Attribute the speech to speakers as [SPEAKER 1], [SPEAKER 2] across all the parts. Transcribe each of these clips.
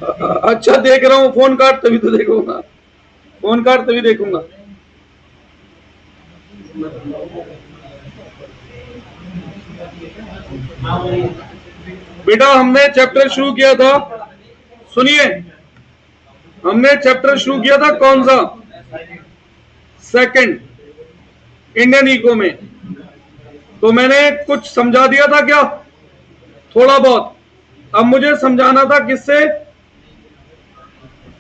[SPEAKER 1] अच्छा देख रहा हूँ, फोन काट तभी तो देखूंगा, फोन काट तभी देखूंगा। बेटा हमने चैप्टर शुरू किया था, सुनिए, हमने चैप्टर शुरू किया था कौन सा? सेकंड, इंडियन इको में। तो मैंने कुछ समझा दिया था क्या? थोड़ा बहुत। अब मुझे समझाना था किससे?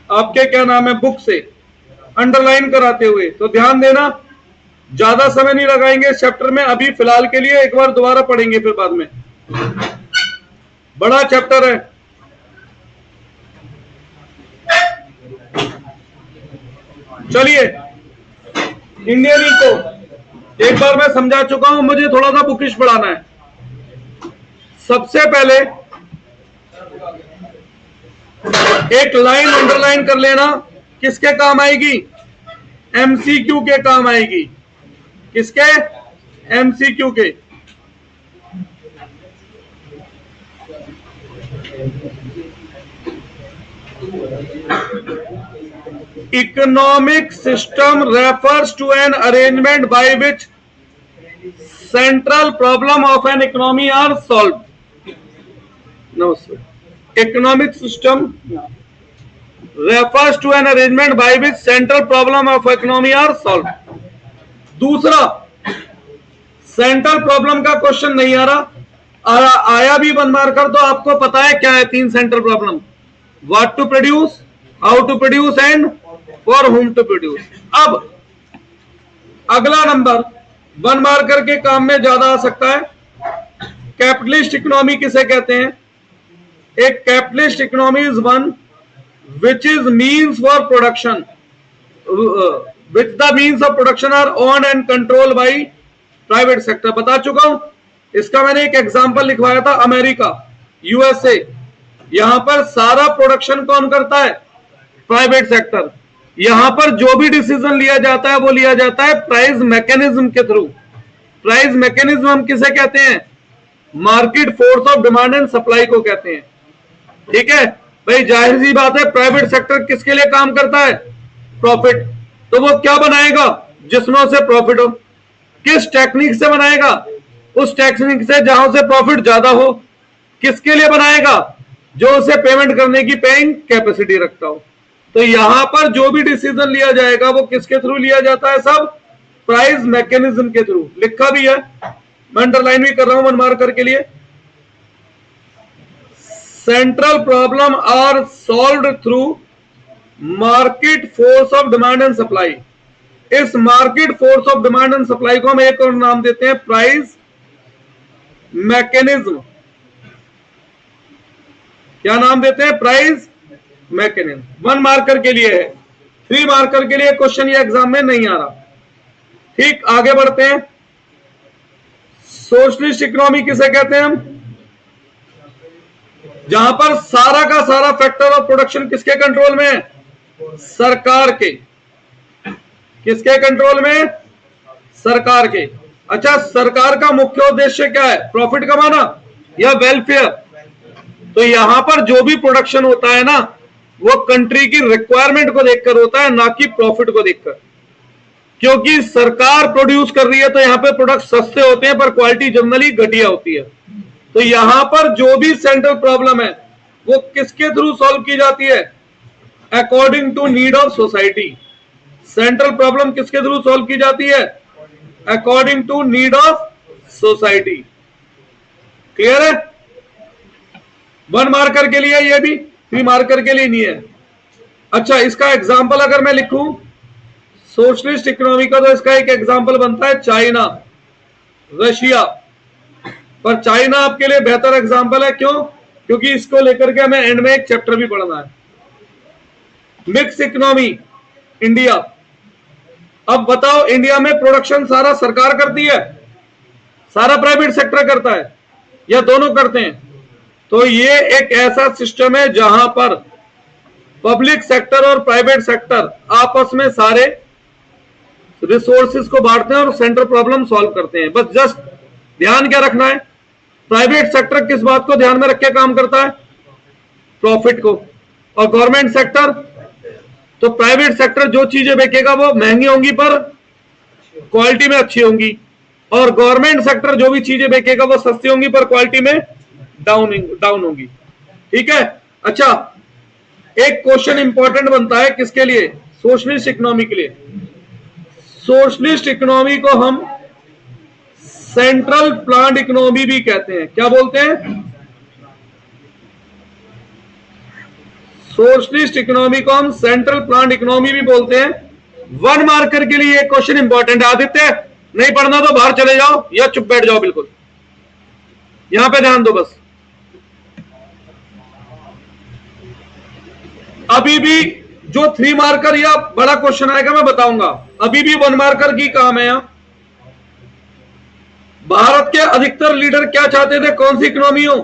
[SPEAKER 1] आपके क्या नाम है, बुक से, अंडरलाइन कराते हुए। तो ध्यान देना, ज्यादा समय नहीं लगाएंगे इस चैप्टर में, अभी फिलहाल के लिए एक बार दोबारा पढ़ेंगे फिर बाद में। बड़ा चैप्टर है। चलिए, इंडियन इको एक बार मैं समझा चुका हूं, मुझे थोड़ा सा बुकिश पढ़ाना है। सबसे पहले एक लाइन अंडरलाइन कर लेना, किसके काम आएगी? एमसीक्यू के काम आएगी। किसके? एमसीक्यू के। Economic system refers to an arrangement by which central problem of an economy are solved. No, sir. Economic system refers to an arrangement by which central problem of economy are solved. दूसरा, central problem का question नहीं आ रहा, आया भी बंद मारकर, तो आपको पता है क्या है तीन central problem? What to produce, how to produce and for whom to produce. अब अगला नंबर वन मार्कर के काम में ज्यादा आ सकता है। कैपिटलिस्ट इकोनॉमी किसे कहते हैं? एक capitalist economy is one which is means for production, which the means of production are owned and control by private sector. बता चुका हूं, इसका मैंने एक एग्जांपल लिखवाया था, अमेरिका, यूएसए। यहां पर सारा प्रोडक्शन कौन करता है? Private sector. यहां पर जो भी डिसीजन लिया जाता है वो लिया जाता है प्राइस मैकेनिज्म के थ्रू। प्राइस मैकेनिज्म हम किसे कहते हैं? Market force of demand and supply को कहते हैं। ठीक है भाई, जाहिर सी बात है, प्राइवेट सेक्टर किसके लिए काम करता है? प्रॉफिट। तो वो क्या बनाएगा? जिसमें से प्रॉफिट हो। किस टेक्निक से बनाएगा? उस टेक्निक से जहां से प्रॉफिट ज्यादा हो। किसके लिए बनाएगा? जो उसे पेमेंट करने की पेइंग कैपेसिटी रखता हो। तो यहां पर जो भी डिसीजन लिया जाएगा वो किसके थ्रू लिया जाता है? सब प्राइस मैकेनिज्म के थ्रू। लिखा भी है, मैं अंडरलाइन भी कर रहा हूं वन मार्कर के लिए। Central problem are solved through market force of demand and supply. इस market force of demand and supply को हम एक और नाम देते हैं प्राइस मैकेनिज्म। क्या नाम देते हैं? Price mechanism. वन मार्कर के लिए है, थ्री मार्कर के लिए क्वेश्चन ये एग्जाम में नहीं आ रहा। ठीक, आगे बढ़ते हैं। सोशलिस्ट इकोनॉमी किसे कहते हैं हम? जहां पर सारा का सारा फैक्टर ऑफ प्रोडक्शन किसके कंट्रोल में है? सरकार के। किसके कंट्रोल में? सरकार के। अच्छा, सरकार का मुख्य उद्देश्य क्या है? प्रॉफिट कमाना या वेलफेयर? तो यहां पर जो भी प्रोडक्शन होता है ना, वो कंट्री की रिक्वायरमेंट को देखकर होता है, ना कि प्रॉफिट को देखकर। क्योंकि सरकार प्रोड्यूस कर रही है तो यहां पे प्रोडक्ट सस्ते होते हैं पर क्वालिटी जनरली घटिया होती है। तो यहां पर जो भी सेंट्रल प्रॉब्लम है वो किसके थ्रू सॉल्व की जाती है? According to need of society. Central problem किसके थ्रू सॉल्व की जाती है? According to need of society. Clear है? वन मार्कर के लिए ये भी, थ्री मार्कर के लिए नहीं है। अच्छा, इसका एग्जाम्पल अगर मैं लिखूं सोशलिस्ट इकोनॉमी का, तो इसका एक एग्जाम्पल बनता है चाइना, रशिया। पर चाइना आपके लिए बेहतर एग्जाम्पल है। क्यों? क्योंकि इसको लेकर के हमें एंड में एक चैप्टर भी पढ़ना है। Mix economy, India. अब बताओ, इंडिया में प्रोडक्शन सारा सरकार करती है, सारा प्राइवेट सेक्टर करता है, या दोनों करते हैं? तो ये एक ऐसा सिस्टम है जहां पर पब्लिक सेक्टर और प्राइवेट सेक्टर आपस में सारे रिसोर्सेज को बांटते हैं और सेंट्रल प्रॉब्लम सॉल्व करते हैं। बस जस्ट ध्यान क्या रखना है? प्राइवेट सेक्टर किस बात को ध्यान में रख के काम करता है? प्रॉफिट को। और गवर्नमेंट सेक्टर, तो प्राइवेट सेक्टर जो चीजें बेचेगा वो महंगी होंगी पर क्वालिटी में अच्छी होंगी, और गवर्नमेंट सेक्टर जो भी चीजें बेचेगा वो सस्ती होंगी पर क्वालिटी में डाउन होंगी। ठीक है। अच्छा, एक क्वेश्चन इंपॉर्टेंट बनता है किसके लिए? सोशलिस्ट इकोनॉमी के लिए। सोशलिस्ट इकोनॉमी को हम सेंट्रल प्लान्ड इकोनॉमी भी कहते हैं। क्या बोलते हैं? सोशलिस्ट इकोनॉमी को हम सेंट्रल प्लान्ड इकोनॉमी भी बोलते हैं। 1 मार्कर के लिए एक क्वेश्चन इंपॉर्टेंट है। आदित्य, नहीं पढ़ना तो बाहर चले जाओ या चुप बैठ जाओ, बिल्कुल यहां पे ध्यान दो बस। अभी भी जो 3 मार्कर या बड़ा क्वेश्चन आएगा मैं बताऊंगा, अभी भी 1 मार्कर की काम है। यहां भारत के अधिकतर लीडर क्या चाहते थे? कौन सी इकोनॉमी हो?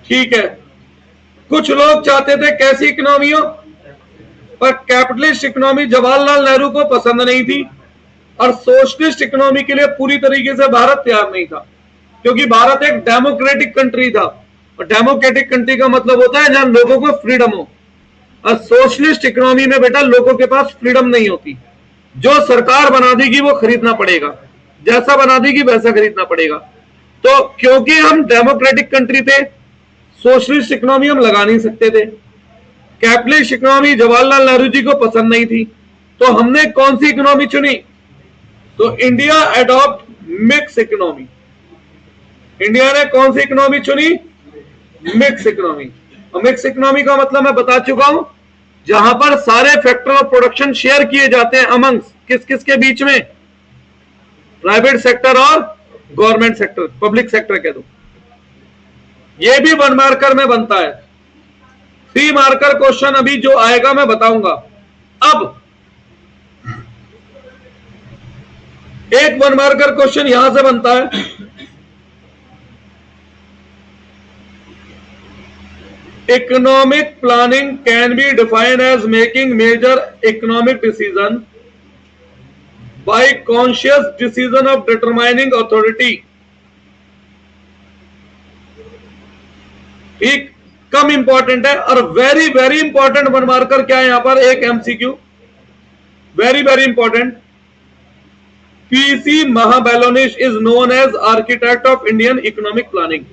[SPEAKER 1] ठीक है। कुछ लोग चाहते थे कैसी इकोनॉमी हो? पर कैपिटलिस्ट इकोनॉमी जवाहरलाल नेहरू को पसंद नहीं थी, और सोशलिस्ट इकोनॉमी के लिए पूरी तरीके से भारत तैयार नहीं था, क्योंकि भारत एक डेमोक्रेटिक कंट्री था, और डेमोक्रेटिक कंट्री का मतलब होता है जहां लोगों को फ्रीडम हो। और सोशलिस्ट इकोनॉमी में बेटा लोगों के पास फ्रीडम नहीं होती। जो सरकार बना देगी वो खरीदना पड़ेगा, जैसा बना देगी वैसा खरीदना पड़ेगा। तो क्योंकि हम डेमोक्रेटिक कंट्री थे, सोशलिस्ट इकोनॉमी हम लगा नहीं सकते थे। कैपिटलिस्ट इकोनॉमी जवाहरलाल नेहरू जी को पसंद नहीं थी, तो हमने कौन सी इकोनॉमी चुनी? तो India adopt mix economy. India ने कौन सी इकोनॉमी चुनी? Mix economy. और मिक्स इकोनॉमी का मतलब मैं बता चुका हूं, जहां पर सारे फैक्टर ऑफ प्रोडक्शन शेयर किए जाते हैं अमंग्स किस किस के बीच में? प्राइवेट सेक्टर और गवर्नमेंट सेक्टर, पब्लिक सेक्टर कह दो। ये भी 1 मार्कर में बनता है। 3 मार्कर क्वेश्चन अभी जो आएगा मैं बताऊंगा। अब एक 1 मार्कर क्वेश्चन यहां से बनता है, economic planning can be defined as making major economic decision by conscious decision of determining authority. एक कम इंपॉर्टेंट है और वेरी वेरी इंपॉर्टेंट 1 मार्कर क्या है यहां पर? एक MCQ, very very important. PC Mahalanobis is known as architect of Indian economic planning.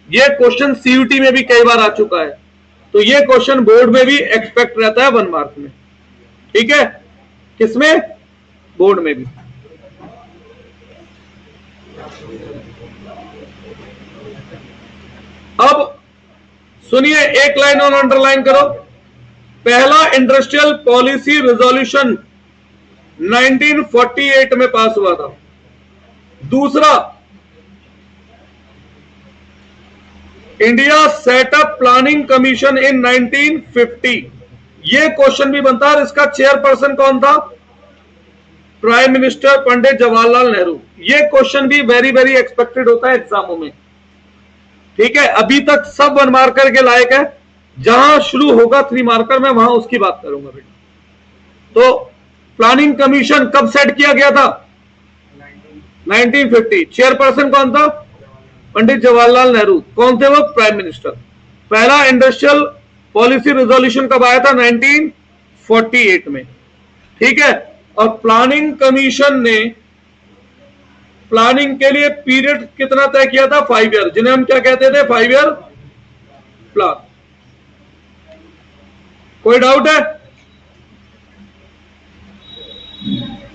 [SPEAKER 1] यह क्वेश्चन सीयूटी में भी कई बार आ चुका है, तो यह क्वेश्चन बोर्ड में भी एक्सपेक्ट रहता है 1 मार्क में। ठीक है, किसमें? बोर्ड में भी। अब सुनिए, एक लाइन और अंडरलाइन करो। पहला इंडस्ट्रियल पॉलिसी रेजोल्यूशन 1948 में पास हुआ था। दूसरा, इंडिया सेटअप प्लानिंग कमीशन इन 1950। यह क्वेश्चन भी बनता है। इसका चेयरपर्सन कौन था? Prime minister Pandit Jawaharlal Nehru. यह क्वेश्चन भी वेरी वेरी एक्सपेक्टेड होता है एग्जामों में। ठीक है, अभी तक सब 1 मार्कर के लायक है। जहां शुरू होगा 3 मार्कर में वहां उसकी बात करूंगा बेटा। तो प्लानिंग कमीशन कब सेट किया गया था? 1950। चेयरपर्सन कौन था? पंडित जवाहरलाल नेहरू। कौन थे वो? Prime minister. पहला इंडस्ट्रियल पॉलिसी रेजोल्यूशन कब आया था? 1948 में। ठीक है, और प्लानिंग कमीशन ने प्लानिंग के लिए पीरियड कितना तय किया था? 5 ईयर, जिन्हें हम क्या कहते थे? 5 ईयर प्लान। कोई डाउट है?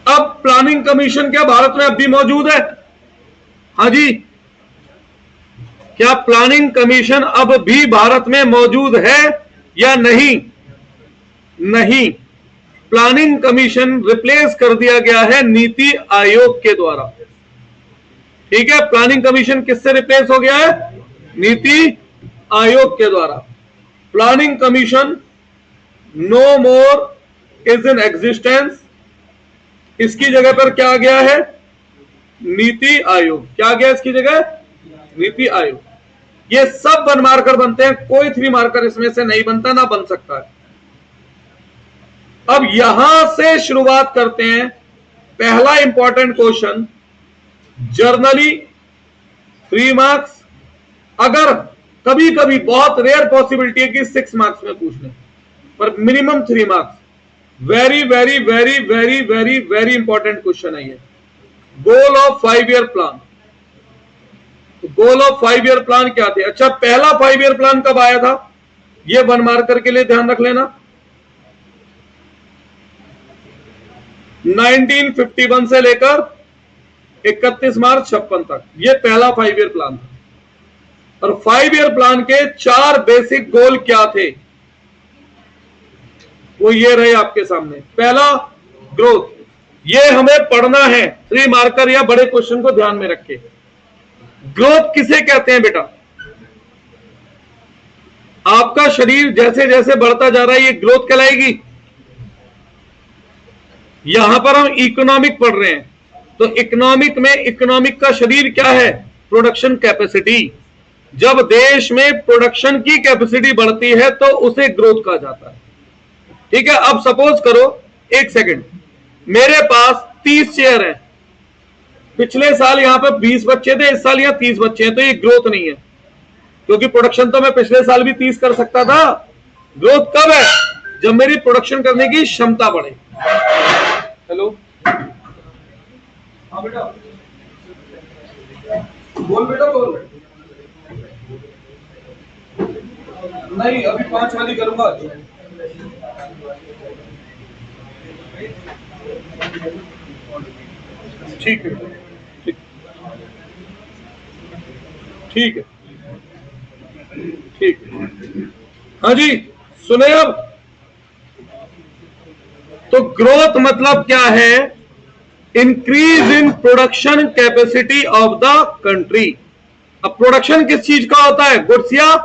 [SPEAKER 1] अब प्लानिंग कमीशन क्या भारत में अब भी मौजूद है? हाँ जी, क्या प्लानिंग कमीशन अब भी भारत में मौजूद है या नहीं? नहीं, प्लानिंग कमीशन रिप्लेस कर दिया गया है नीति आयोग के द्वारा। ठीक है, प्लानिंग कमीशन किससे रिप्लेस हो गया है? नीति आयोग के द्वारा। Planning commission no more is in existence. इसकी जगह पर क्या आ गया है? नीति आयोग। क्या आ गया इसकी जगह? नीति आयोग। ये सब 1 मार्कर बनते हैं, कोई 3 मार्कर इसमें से नहीं बनता, ना बन सकता है। अब यहां से शुरुआत करते हैं। पहला इंपॉर्टेंट क्वेश्चन, जर्नली 3 मार्क्स। अगर कभी कभी बहुत रेयर पॉसिबिलिटी है कि 6 मार्क्स में पूछ लें, पर minimum 3 marks. Very very very very very very important question है ये। Goal of 5 year plan. Goal of 5 year plan क्या थे? अच्छा, पहला 5 ईयर प्लान कब आया था? ये 1 मार्कर के लिए ध्यान रख लेना। 1951 से लेकर 31 मार्च 56 तक ये पहला 5 ईयर प्लान था। और 5 ईयर प्लान के 4 बेसिक गोल क्या थे? वो ये रहे आपके सामने। पहला, ग्रोथ। ये हमें पढ़ना है, 3 मार्कर या बड़े क्वेश्चन को ध्यान में रख के। ग्रोथ किसे कहते हैं बेटा? आपका शरीर जैसे जैसे बढ़ता जा रहा है, ये ग्रोथ कहलाएगी। यहां पर हम इकोनॉमिक पढ़ रहे हैं, तो इकोनॉमिक में इकोनॉमिक का शरीर क्या है? Production capacity. जब देश में प्रोडक्शन की कैपेसिटी बढ़ती है तो उसे ग्रोथ कहा जाता है। ठीक है, अब सपोज करो, एक सेकंड, मेरे पास 30 चेयर हैं, पिछले साल यहां पर 20 बच्चे थे, इस साल यहां 30 बच्चे हैं, तो ये ग्रोथ नहीं है, क्योंकि प्रोडक्शन तो मैं पिछले साल भी 30 कर सकता था। ग्रोथ कब है? जब मेरी प्रोडक्शन करने की क्षमता बढ़े। हेलो, हाँ बेटा, बोल बेटा, बोल। नहीं, अभी 5 वाली करूंगा। ठीक है, ठीक है, ठीक है। हाँ जी, सुने अब। तो ग्रोथ मतलब क्या है? Increase in production capacity of the country. अब प्रोडक्शन किस चीज का होता है? गुड्स या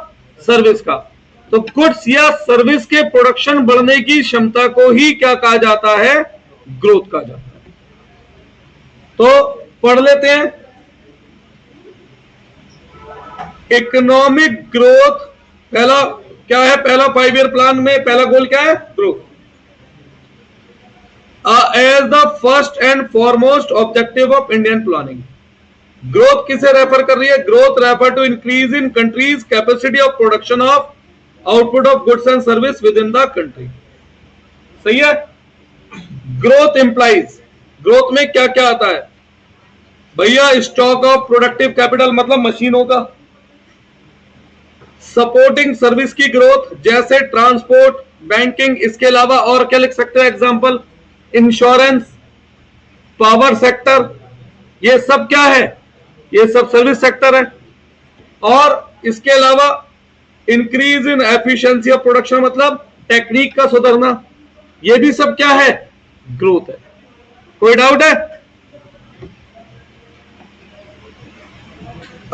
[SPEAKER 1] सर्विस का। तो गुड्स या सर्विस के प्रोडक्शन बढ़ने की क्षमता को ही क्या कहा जाता है? ग्रोथ कहा जाता है। तो पढ़ लेते हैं। इकोनॉमिक ग्रोथ पहला क्या है? पहला 5 ईयर प्लान में पहला गोल क्या है? Growth as the first and foremost objective of Indian planning. Growth किसे रेफर कर रही है? Growth refer to increase in countries capacity of production of output of goods and service within the country. सही है। Growth implies, growth में क्या क्या आता है भैया? स्टॉक ऑफ प्रोडक्टिव कैपिटल, मतलब मशीनों का। सपोर्टिंग सर्विस की ग्रोथ, जैसे ट्रांसपोर्ट, बैंकिंग, इसके अलावा और क्या लिख सकते हो? एग्जांपल, इंश्योरेंस, पावर सेक्टर, ये सब क्या है? ये सब सर्विस सेक्टर है। और इसके अलावा increase in efficiency of production, मतलब टेक्निक का सुधरना, ये भी सब क्या है? ग्रोथ है। कोई डाउट है?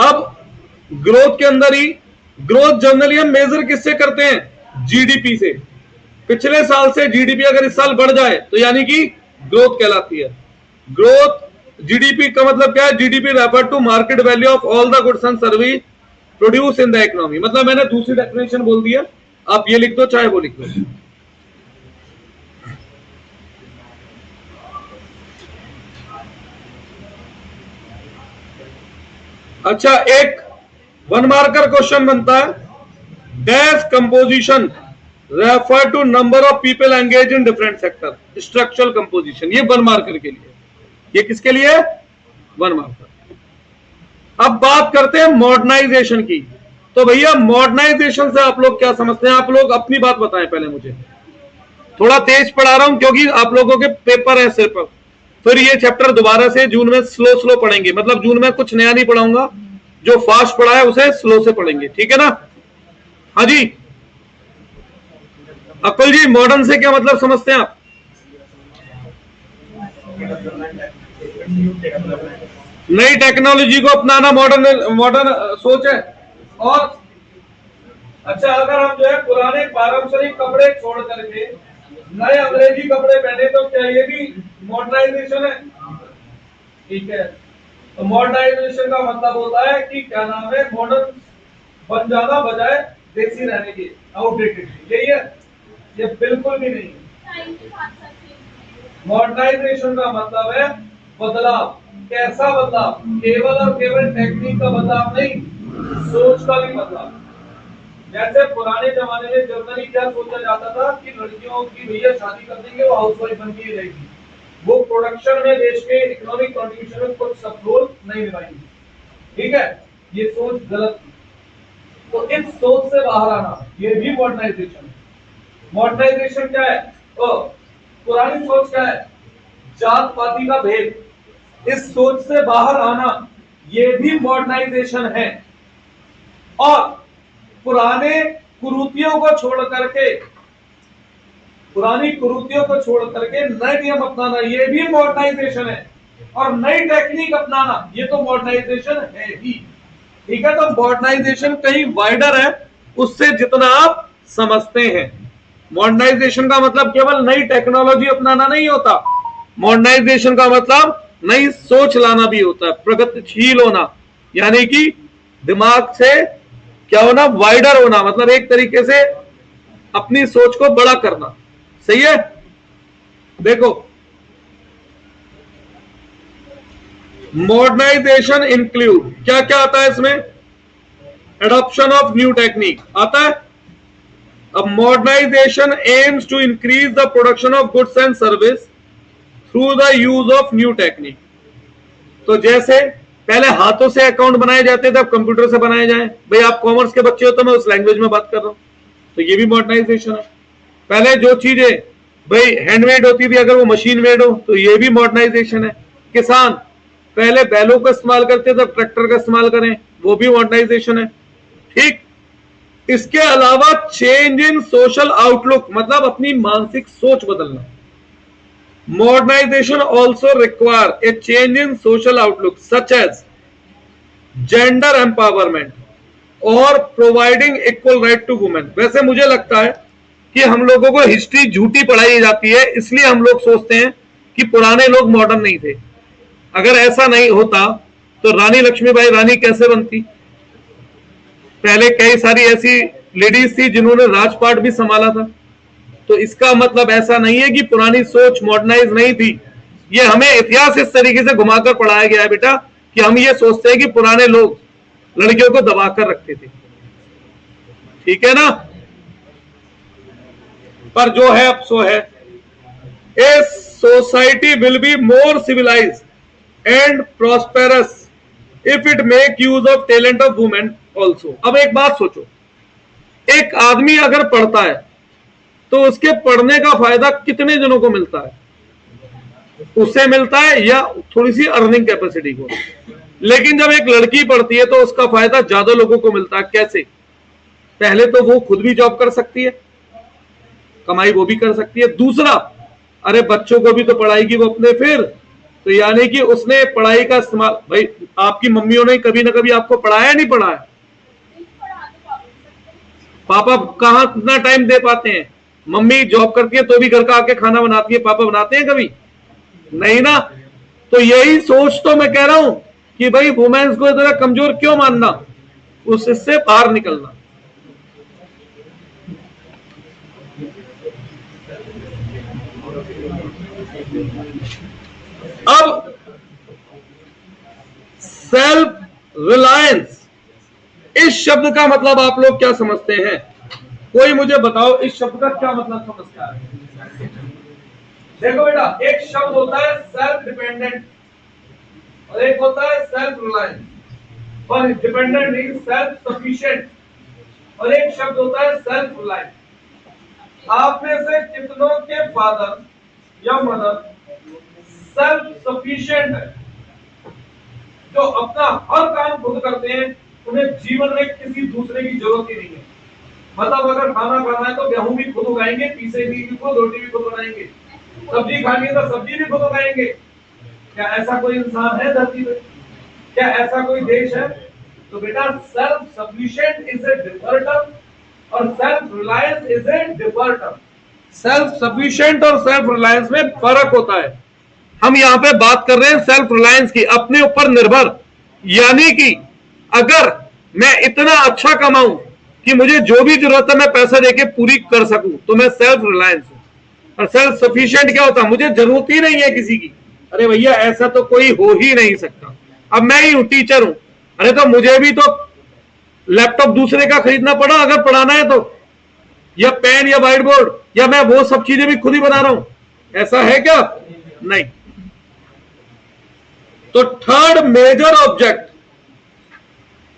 [SPEAKER 1] अब ग्रोथ के अंदर ही, ग्रोथ जनरली हम मेजर किससे करते हैं? जीडीपी से। पिछले साल से जीडीपी अगर इस साल बढ़ जाए तो यानी कि ग्रोथ कहलाती है। ग्रोथ, जीडीपी का मतलब क्या है? GDP refer to market value of all the goods and service produce in the economy. मतलब मैंने दूसरी डेफिनेशन बोल दी है, आप ये लिख दो चाहे वो लिख दो। अच्छा, एक 1 मार्कर क्वेश्चन बनता है। Dash composition refer to number of people engage in different sector. Structural composition, ये 1 मार्कर के लिए। ये किसके लिए? 1 मार्कर। अब बात करते हैं मॉडर्नाइजेशन की। तो भैया मॉडर्नाइजेशन से आप लोग क्या समझते हैं? आप लोग अपनी बात बताएं पहले मुझे। थोड़ा तेज पढ़ा रहा हूं क्योंकि आप लोगों के पेपर है सिर पर। फिर ये चैप्टर दोबारा से जून में स्लो स्लो पढ़ेंगे, मतलब जून में कुछ नया नहीं पढ़ाऊंगा, जो फास्ट पढ़ा है उसे स्लो से पढ़ेंगे, ठीक है ना? हाँ जी, अकुल जी, मॉडर्न से क्या मतलब समझते हैं आप? नई टेक्नोलॉजी को अपनाना मॉडर्न मॉडर्न सोच है। और अच्छा, अगर हम जो है पुराने पारंपरिक कपड़े छोड़ करके नए अंग्रेजी कपड़े पहने तो क्या ये भी मॉडर्नाइजेशन है? ठीक है, तो मॉडर्नाइजेशन का मतलब होता है कि क्या नाम है, मॉडर्न बन जाना बजाय देसी रहने के, आउटडेटेड, यही है? ये बिल्कुल भी नहीं। मॉडर्नाइजेशन का मतलब है बदलाव। कैसा बदलाव? केवल और केवल टेक्निक का बदलाव नहीं, सोच का भी बदलाव। जैसे पुराने जमाने में जनरली क्या सोचा जाता था कि लड़कियों की भैया शादी कर देंगे वो हाउसवाइफ बन के रहेगी, वो प्रोडक्शन में देश के इकोनॉमिक कंट्रीब्यूशन में कुछ सब रोल नहीं निभाएंगी। ठीक है, ये सोच गलत थी। तो इस सोच से बाहर आना ये भी मॉडर्नाइजेशन है। मॉडर्नाइजेशन क्या है? तो पुरानी सोच क्या है? जात पाती का भेद, इस सोच से बाहर आना ये भी मॉडर्नाइजेशन है। और पुराने कुरीतियों को छोड़ करके नए नियम अपनाना ये भी मॉडर्नाइजेशन है। और नई टेक्निक अपनाना ये तो मॉडर्नाइजेशन है ही। ठीक है, तो मॉडर्नाइजेशन कहीं वाइडर है उससे जितना आप समझते हैं। मॉडर्नाइजेशन का मतलब केवल नई टेक्नोलॉजी अपनाना नहीं होता, मॉडर्नाइजेशन का मतलब नई सोच लाना भी होता है, प्रगतिशील होना, यानी कि दिमाग से क्या होना, वाइडर होना, मतलब एक तरीके से अपनी सोच को बड़ा करना। सही है? देखो, मॉडर्नाइजेशन इंक्लूड क्या क्या आता है इसमें? एडॉप्शन ऑफ न्यू टेक्निक आता है। अब modernization aims to increase the production of goods and service through the use of new technique. तो जैसे पहले हाथों से अकाउंट बनाए जाते थे, अब कंप्यूटर से बनाए जाए। भाई आप कॉमर्स के बच्चे हो तो मैं उस लैंग्वेज में बात कर रहा हूं, तो ये भी मॉडर्नाइजेशन है। पहले जो चीजें भाई हैंडमेड होती थी, अगर वो मशीन मेड हो तो ये भी मॉडर्नाइजेशन है। किसान पहले बैलों का इस्तेमाल करते थे, अब ट्रैक्टर का इस्तेमाल करें, वो भी मॉडर्नाइजेशन है। ठीक, इसके अलावा चेंज इन सोशल आउटलुक, मतलब अपनी मानसिक सोच बदलना। Modernization also require a change in social outlook such as gender empowerment और providing equal right to women। वैसे मुझे लगता है कि हम लोगों को हिस्ट्री झूठी पढ़ाई जाती है, इसलिए हम लोग सोचते हैं कि पुराने लोग मॉडर्न नहीं थे। अगर ऐसा नहीं होता तो रानी लक्ष्मीबाई रानी कैसे बनती? पहले कई सारी ऐसी लेडीज थी जिन्होंने राजपाट भी संभाला था। तो इसका मतलब ऐसा नहीं है कि पुरानी सोच मॉडर्नाइज नहीं थी। ये हमें इतिहास इस तरीके से घुमाकर पढ़ाया गया है बेटा कि हम ये सोचते हैं कि पुराने लोग लड़कियों को दबाकर रखते थे। ठीक है ना? पर जो है अब सो है। A society will be more civilized and prosperous if it make use of talent of women also. अब एक बात सोचो, एक आदमी अगर पढ़ता है तो उसके पढ़ने का फायदा कितने जनों को मिलता है? उससे मिलता है या थोड़ी सी अर्निंग कैपेसिटी को। लेकिन जब एक लड़की पढ़ती है तो उसका फायदा ज्यादा लोगों को मिलता है। कैसे? पहले तो वो खुद भी जॉब कर सकती है, कमाई वो भी कर सकती है। दूसरा, अरे बच्चों को भी तो पढ़ाएगी वो अपने, फिर तो यानी कि उसने पढ़ाई का इस्तेमाल, भाई आपकी मम्मियों ने कभी ना कभी आपको पढ़ाया नहीं पढ़ाया? पापा कहां इतना टाइम दे पाते हैं? मम्मी जॉब करती है तो भी घर का आके खाना बनाती है, पापा बनाते हैं कभी? नहीं ना। तो यही सोच तो मैं कह रहा हूं कि भाई वुमेन्स को इतना कमजोर क्यों मानना, उससे बाहर निकलना। अब सेल्फ रिलायंस, इस शब्द का मतलब आप लोग क्या समझते हैं? कोई मुझे बताओ इस शब्द का क्या मतलब समझता है? देखो बेटा, एक शब्द होता है सेल्फ डिपेंडेंट और एक होता है सेल्फ रिलायंस। पर डिपेंडेंट नहीं, सेल्फ सफिशिएंट, और एक शब्द होता है सेल्फ रिलायंस। आप में से कितनों के फादर या मदर सेल्फ सफिशिएंट है, जो अपना हर काम खुद करते हैं, उन्हें जीवन में किसी दूसरे की जरूरत ही नहीं है। मतलब अगर खाना खाना है तो गेहूं भी खुद उगाएंगे, पीसेंगे भी खुद, रोटी भी खुद बनाएंगे, सब्जी खानी है तो सब्जी भी खुद उगाएंगे। क्या ऐसा कोई इंसान है धरती पे? क्या ऐसा कोई देश है? तो बेटा self sufficient is a different term और self reliance is a different term. Self sufficient और सेल्फ रिलायंस में फर्क होता है। हम यहां पे बात कर रहे हैं सेल्फ रिलायंस की, अपने ऊपर निर्भर, यानी कि अगर मैं इतना अच्छा कमाऊं कि मुझे जो भी जरूरत है मैं पैसा देके पूरी कर सकूं, तो मैं सेल्फ रिलायंस हूं। और सेल्फ सफिशिएंट क्या होता है? मुझे जरूरत ही नहीं है किसी की। अरे भैया ऐसा तो कोई हो ही नहीं सकता। अब मैं ही हूं, टीचर हूं, अरे तो मुझे भी तो लैपटॉप दूसरे का खरीदना पड़ा अगर पढ़ाना है तो, या पेन या व्हाइट बोर्ड, या मैं वो सब चीजें भी खुद ही बना रहा हूं, ऐसा है क्या? नहीं। तो थर्ड मेजर ऑब्जेक्ट,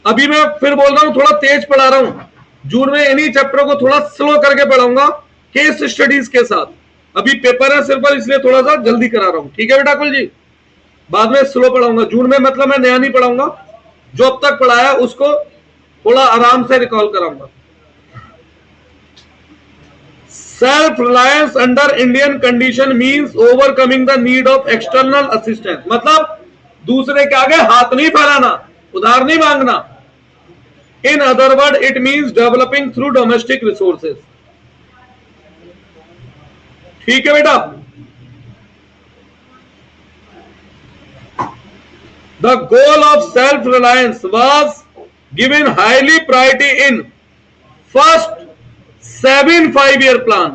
[SPEAKER 1] अभी मैं फिर बोल रहा हूं थोड़ा तेज पढ़ा रहा हूं, जून में इन्हीं चैप्टरों को थोड़ा स्लो करके पढ़ाऊंगा केस स्टडीज के साथ। अभी पेपर है सिर्फ, इसलिए थोड़ा सा जल्दी करा रहा हूं, ठीक है बेटा कुल जी? बाद में स्लो पढ़ाऊंगा जून में, मतलब मैं नया नहीं पढ़ाऊंगा, जो अब तक पढ़ाया उसको थोड़ा आराम से रिकॉल कराऊंगा। Self reliance under Indian condition means overcoming the need of external assistance, मतलब दूसरे के आगे हाथ नहीं फैलाना, उधार नहीं मांगना। In other word it means developing through domestic resources. ठीक है बेटा? The goal of self-reliance was given highly priority in first 7 5-year plan।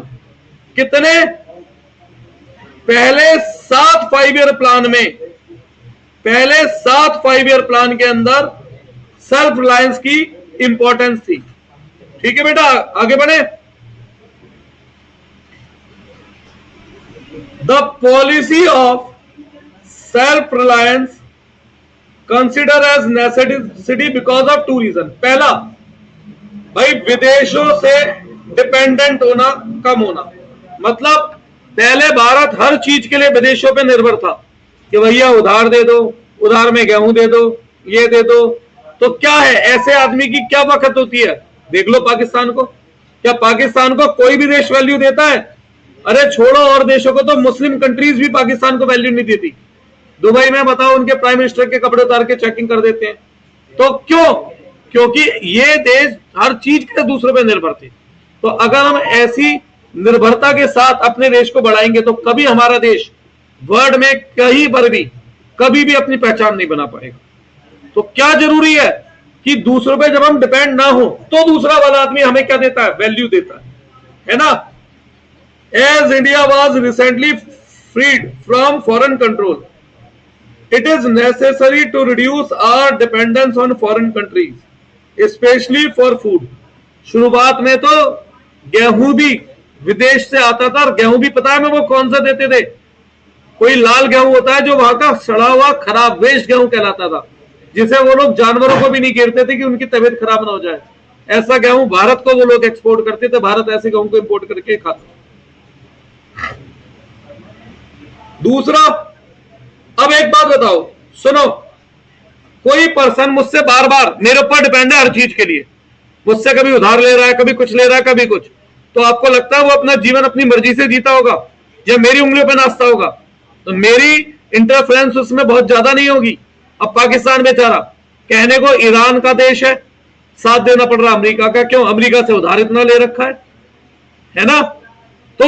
[SPEAKER 1] कितने? पहले 7 5-year प्लान में, पहले 7 5-year प्लान के अंदर सेल्फ रिलायंस की इंपॉर्टेंस थी। ठीक है बेटा, आगे बढ़े। The policy of self reliance consider as necessity because of 2 reason. पहला, भाई विदेशों से डिपेंडेंट होना कम होना, मतलब पहले भारत हर चीज के लिए विदेशों पे निर्भर था कि भैया उधार दे दो, उधार में गेहूं दे दो, ये दे दो। तो क्या है, ऐसे आदमी की क्या वक्त होती है? देख लो पाकिस्तान को, क्या पाकिस्तान को कोई भी देश वैल्यू देता है? अरे छोड़ो और देशों को, तो मुस्लिम कंट्रीज भी पाकिस्तान को वैल्यू नहीं देती। दुबई में बताओ, उनके प्राइम मिनिस्टर के कपड़े उतार के चेकिंग कर देते हैं। तो क्यों? क्योंकि ये देश हर चीज के दूसरों पर निर्भर थे। तो अगर हम ऐसी निर्भरता के साथ अपने देश को बढ़ाएंगे तो कभी हमारा देश वर्ल्ड में कहीं पर भी कभी भी अपनी पहचान नहीं बना पाएगा। तो क्या जरूरी है कि दूसरों पे जब हम डिपेंड ना हो तो दूसरा वाला आदमी हमें क्या देता है? वैल्यू देता है ना? As India was recently freed from foreign control, it is necessary to reduce our dependence on foreign countries specially for food. शुरुआत में तो गेहूं भी विदेश से आता था, और गेहूं भी पता है मैं वो कौन सा देते थे? कोई लाल गेहूं होता है जो वहां का सड़ा हुआ खराब वेस्ट गेहूं कहलाता था, जिसे वो लोग जानवरों को भी नहीं गिरते थे कि उनकी तबीयत खराब ना हो जाए। ऐसा गेहूं भारत को वो लोग एक्सपोर्ट करते थे, भारत ऐसे गेहूं को इंपोर्ट करके खाता। दूसरा, अब एक बात बताओ, सुनो, कोई पर्सन मुझसे बार बार मेरे ऊपर डिपेंड है हर चीज के लिए, मुझसे कभी उधार ले रहा है, कभी कुछ ले रहा है, कभी कुछ, तो आपको लगता है वो अपना जीवन अपनी मर्जी से जीता होगा या मेरी उंगलियों पे नाचता होगा? तो मेरी इंटरफेरेंस उसमें बहुत ज्यादा नहीं होगी। अब पाकिस्तान बेचारा, कहने को ईरान का देश है, साथ देना पड़ रहा अमेरिका का, क्यों? अमेरिका से उधार इतना ले रखा है ना? तो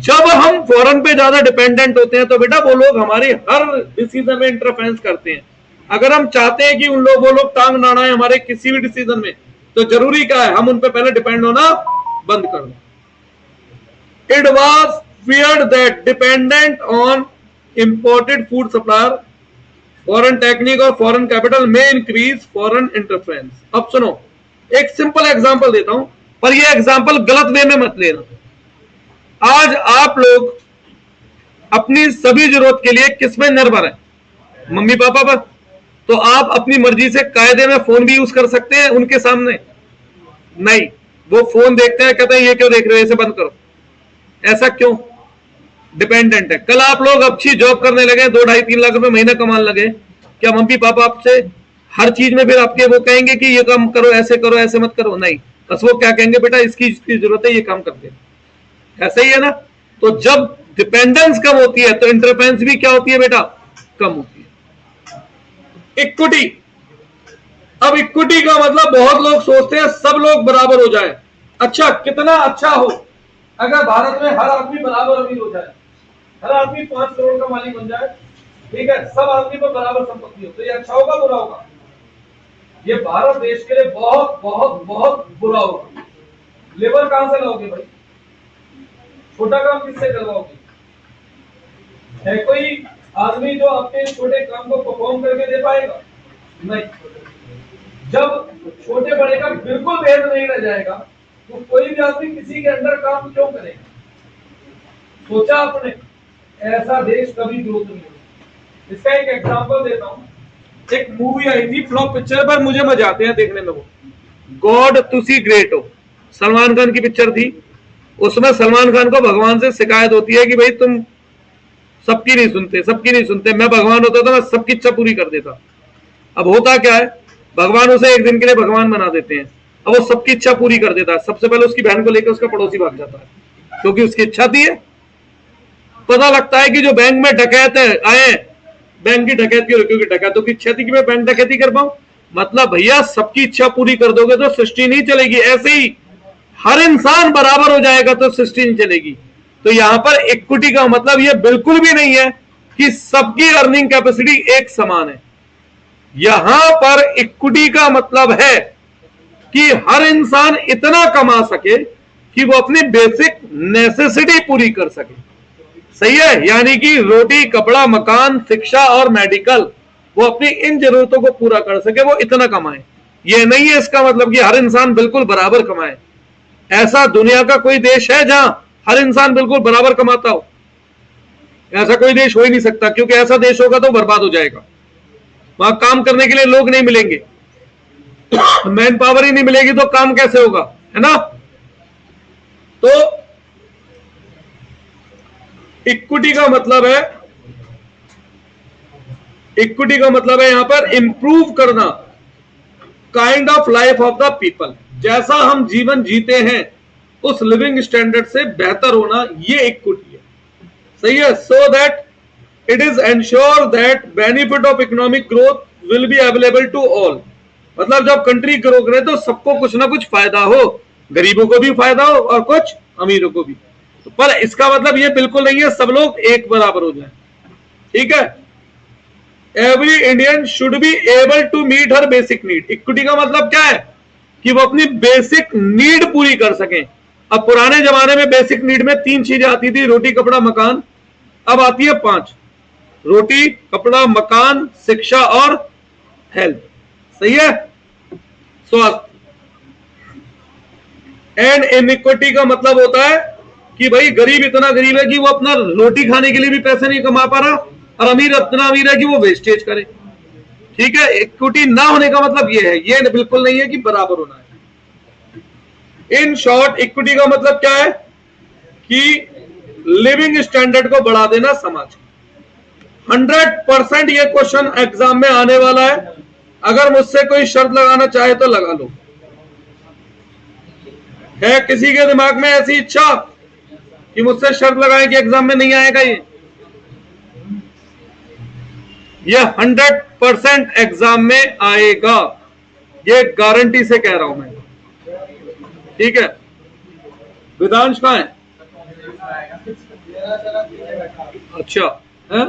[SPEAKER 1] जब हम फॉरेन पे ज्यादा डिपेंडेंट होते हैं तो बेटा वो लोग हमारे हर डिसीजन में इंटरफेरेंस करते हैं। अगर हम चाहते हैं कि वो लोग टांग ना अड़ाएं हमारे किसी भी डिसीजन में, तो जरूरी क्या है? हम उन पे पहले डिपेंड होना बंद कर दो। It was feared that dependent on imported food supplier, foreign technique और foreign capital may increase foreign interference। अब सुनो, एक सिंपल एग्जांपल देता हूं, पर ये एग्जांपल गलत वे में मत लेना। आज आप लोग अपनी सभी जरूरत के लिए किस में निर्भर है? मम्मी पापा पर। तो आप अपनी मर्जी से कायदे में फोन भी यूज कर सकते हैं उनके सामने? नहीं, वो फोन देखते हैं, कहते हैं ये क्यों देख रहे हो, इसे बंद करो। ऐसा क्यों? डिपेंडेंट है। कल आप लोग अच्छी जॉब करने लगे, 2 2.5 3 लाख रुपए महीना कमाने लगे, क्या मम्मी पापा आपसे हर चीज में फिर आपके वो कहेंगे कि ये काम करो, ऐसे मत करो? नहीं, बस वो क्या कहेंगे, बेटा इसकी जरूरत है, ये काम करते हैं। ऐसा ही है ना? तो जब डिपेंडेंस कम होती है तो इंटरफेरेंस भी क्या होती है बेटा? कम होती है। इक्विटी, अब इक्विटी का मतलब बहुत लोग सोचते हैं सब लोग बराबर हो जाए। अच्छा, कितना अच्छा हो अगर भारत में हर आदमी बराबर अमीर हो जाए, हर आदमी 5 करोड़ का मालिक बन जाए, ठीक है, सब आदमी पर बराबर संपत्ति हो, तो ये अच्छा होगा बुरा होगा? ये भारत देश के लिए बहुत बहुत बहुत बुरा होगा। लेबर कहां से लाओगे भाई? छोटा काम किससे करवाओगे? है कोई आदमी जो आपके छोटे काम को परफॉर्म करके दे पाएगा? नहीं। जब छोटे बड़े का बिल्कुल भेद नहीं रह जाएगा तो कोई भी आदमी किसी के अंडर काम क्यों करेगा? सोचा आपने? ऐसा देश कभी ग्रोथ नहीं होगा। इसका एक एग्जांपल देता हूं। एक मूवी आई थी फ्लॉप पिक्चर, पर मुझे मजा आते हैं देखने में, वो गॉड तुसी ग्रेट हो, सलमान खान की पिक्चर थी। उसमें सलमान खान को भगवान से शिकायत होती है कि भाई तुम सबकी नहीं सुनते, मैं भगवान होता तो मैं सबकी इच्छा पूरी कर देता। अब होता क्या है, भगवान उसे एक दिन के लिए भगवान बना देते हैं। अब वो सबकी इच्छा पूरी कर देता है। सबसे पहले उसकी बहन को लेकर उसका पड़ोसी भाग जाता है, क्योंकि उसकी इच्छा थी। पता लगता है कि जो बैंक में डकैत आए, बैंक की डकैती हो, क्योंकि डकैतों की इच्छा थी कि मैं बैंक डकैती कर पाऊं। मतलब भैया सबकी इच्छा पूरी कर दोगे तो सृष्टि नहीं चलेगी। ऐसे ही हर इंसान बराबर हो जाएगा तो सृष्टि नहीं चलेगी। तो यहां पर इक्विटी का मतलब यह बिल्कुल भी नहीं है कि सबकी अर्निंग कैपेसिटी एक समान है। यहां पर इक्विटी का मतलब है कि हर इंसान इतना कमा सके कि वो अपनी बेसिक नेसेसिटी पूरी कर सके। सही है? यानी कि रोटी, कपड़ा, मकान, शिक्षा और मेडिकल, वो अपनी इन जरूरतों को पूरा कर सके, वो इतना कमाए। ये नहीं है इसका मतलब कि हर इंसान बिल्कुल बराबर कमाए। ऐसा दुनिया का कोई देश है जहां हर इंसान बिल्कुल बराबर कमाता हो? ऐसा कोई देश हो ही नहीं सकता, क्योंकि ऐसा देश होगा तो बर्बाद हो जाएगा। वहां काम करने के लिए लोग नहीं मिलेंगे, मैन पावर ही नहीं मिलेगी तो काम कैसे होगा, है ना? तो इक्विटी का मतलब है यहां पर इंप्रूव करना kind of life of the people. जैसा हम जीवन जीते हैं उस लिविंग स्टैंडर्ड से बेहतर होना, ये इक्विटी है। सही है? So that it is ensure that benefit of economic growth will be available to all. मतलब जब कंट्री ग्रो करे तो सबको कुछ ना कुछ फायदा हो, गरीबों को भी फायदा हो और कुछ अमीरों को भी। पर इसका मतलब ये बिल्कुल नहीं है सब लोग एक बराबर हो जाए। ठीक है? Every Indian should be able to meet her basic need. Equity का मतलब क्या है कि वो अपनी बेसिक नीड पूरी कर सकें। अब पुराने जमाने में बेसिक नीड में 3 चीजें आती थी, रोटी, कपड़ा, मकान। अब आती है 5, रोटी, कपड़ा, मकान, शिक्षा और हेल्थ। सही है? स्वास्थ्य। एंड इनइक्विटी का मतलब होता है कि भाई गरीब इतना गरीब है कि वो अपना रोटी खाने के लिए भी पैसे नहीं कमा पा रहा, और अमीर इतना अमीर है कि वो वेस्टेज करे। ठीक है? इक्विटी ना होने का मतलब ये है, ये बिल्कुल नहीं है कि बराबर होना है। इन शॉर्ट इक्विटी का मतलब क्या है कि लिविंग स्टैंडर्ड को बढ़ा देना समाज। 100% ये क्वेश्चन एग्जाम में आने वाला है। अगर मुझसे कोई शर्त लगाना चाहे तो लगा लो। है किसी के दिमाग में ऐसी इच्छा कि मुझसे शर्त लगाएं कि एग्जाम में नहीं आएगा ये 100% एग्जाम में आएगा, ये गारंटी से कह रहा हूं मैं। ठीक है? वेदांश कहां है? अच्छा है?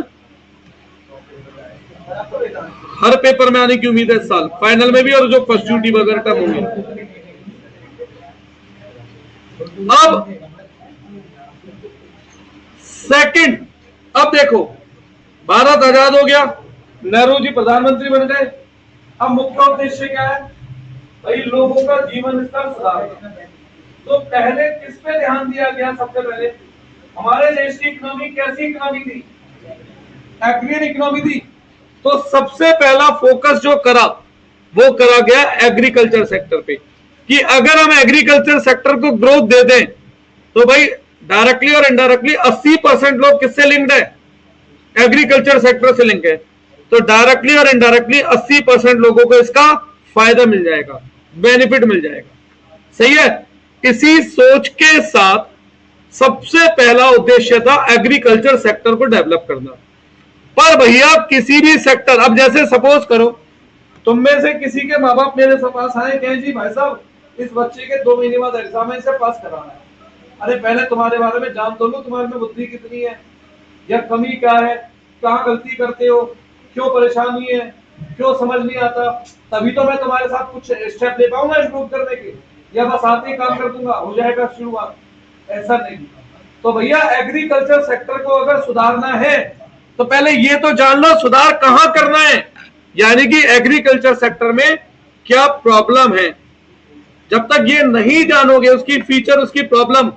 [SPEAKER 1] हर पेपर में आने की उम्मीद है इस साल, फाइनल में भी और जो फर्स्ट ड्यूटी वगैरह टर्म होंगे। अब सेकंड, अब देखो भारत आजाद हो गया, नेहरू जी प्रधानमंत्री बन गए। अब मुख्य उद्देश्य क्या है भाई? लोगों का जीवन स्तर सुधारना। तो पहले किस पे ध्यान दिया गया? सबसे पहले हमारे देश की इकोनॉमी कैसी इकोनॉमी थी? एग्रीन इकोनॉमी थी। तो सबसे पहला फोकस जो करा वो करा गया एग्रीकल्चर सेक्टर पे, कि अगर हम एग्रीकल्चर सेक्टर को ग्रोथ दे दें तो भाई डायरेक्टली और इनडायरेक्टली 80% लोग किससे लिंक्ड है? एग्रीकल्चर सेक्टर से लिंक है। तो डायरेक्टली और इनडायरेक्टली 80% लोगों को इसका फायदा मिल जाएगा, बेनिफिट मिल जाएगा। सही है? इसी सोच के साथ सबसे पहला उद्देश्य था एग्रीकल्चर सेक्टर को डेवलप करना। पर भैया किसी भी सेक्टर, अब जैसे सपोज करो तुम में से किसी के माँ बाप मेरे पास आए, कहें जी भाई साहब इस बच्चे के 2 महीने बाद एग्जाम है, इसे पास कराना है। अरे पहले तुम्हारे बारे में जान तो लो, तुम्हारे में बुद्धि कितनी है, या कमी क्या है, कहाँ गलती करते हो, क्यों परेशानी है, क्यों समझ नहीं आता, तभी तो मैं तुम्हारे साथ कुछ स्टेप ले पाऊंगा इम्प्रूव करने के, या बस आते ही काम कर दूंगा, हो जाएगा शुरुआत। ऐसा नहीं। तो भैया एग्रीकल्चर सेक्टर को अगर सुधारना है तो पहले ये तो जान लो सुधार कहां करना है। यानी कि एग्रीकल्चर सेक्टर में क्या प्रॉब्लम है, जब तक ये नहीं जानोगे उसकी फीचर, उसकी प्रॉब्लम,